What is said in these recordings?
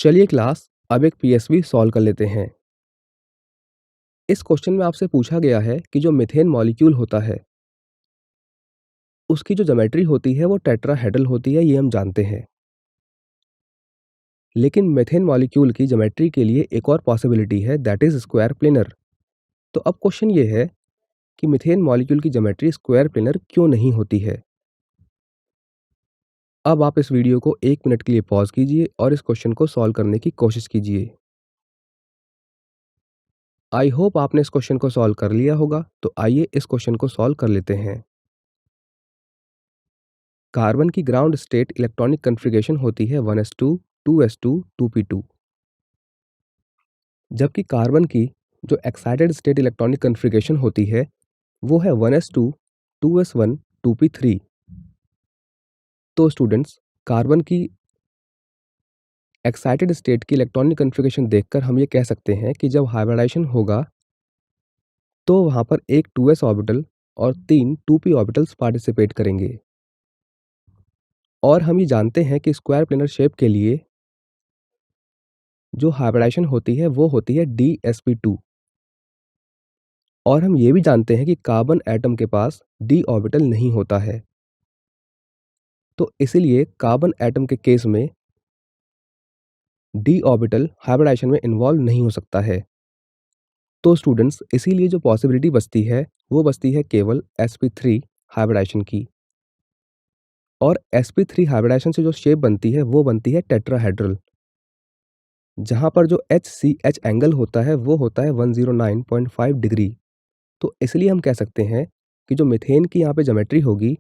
चलिए क्लास, अब एक पीएसवी सॉल्व कर लेते हैं। इस क्वेश्चन में आपसे पूछा गया है कि जो मीथेन मॉलिक्यूल होता है उसकी जो ज्योमेट्री होती है वो टेट्राहेड्रल होती है, ये हम जानते हैं। लेकिन मीथेन मॉलिक्यूल की ज्योमेट्री के लिए एक और पॉसिबिलिटी है, दैट इज स्क्वायर प्लेनर। तो अब क्वेश्चन ये है कि मीथेन मॉलिक्यूल की ज्योमेट्री स्क्वायर प्लेनर क्यों नहीं होती है। अब आप इस वीडियो को 1 मिनट के लिए पॉज कीजिए और इस क्वेश्चन को सॉल्व करने की कोशिश कीजिए। आई होप आपने इस क्वेश्चन को सॉल्व कर लिया होगा, तो आइए इस क्वेश्चन को सॉल्व कर लेते हैं। कार्बन की ग्राउंड स्टेट इलेक्ट्रॉनिक कन्फिग्रेशन होती है 1s2, 2s2, 2p2। जबकि कार्बन की जो एक्साइटेड स्टेट इलेक्ट्रॉनिक कन्फिग्रेशन होती है वो है 1s2, 2s1, 2p3। तो स्टूडेंट्स, कार्बन की एक्साइटेड स्टेट की इलेक्ट्रॉनिक कन्फिग्रेशन देखकर हम ये कह सकते हैं कि जब हाइब्रिडाइजेशन होगा तो वहाँ पर एक 2s ऑर्बिटल और 3 2p ऑर्बिटल्स पार्टिसिपेट करेंगे। और हम ये जानते हैं कि स्क्वायर प्लेनर शेप के लिए जो हाइब्रिडाइजेशन होती है वो होती है dsp2। और हम ये भी जानते हैं कि कार्बन एटम के पास d ऑर्बिटल नहीं होता है, तो इसीलिए कार्बन एटम के केस में d ऑर्बिटल हाइब्रिडाइजेशन में इन्वॉल्व नहीं हो सकता है। तो स्टूडेंट्स, इसीलिए जो पॉसिबिलिटी बचती है वो बचती है केवल sp3 हाइब्रिडाइजेशन की। और sp3 हाइब्रिडाइजेशन से जो शेप बनती है वो बनती है टेट्राहेड्रल, जहाँ पर जो HCH एंगल होता है वो होता है 109.5 डिग्री। तो इसलिए हम कह सकते हैं कि जो मीथेन की यहाँ पे ज्योमेट्री होगी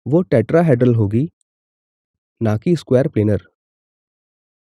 वो टेट्राहेड्रल होगी, ना कि स्क्वायर प्लेनर।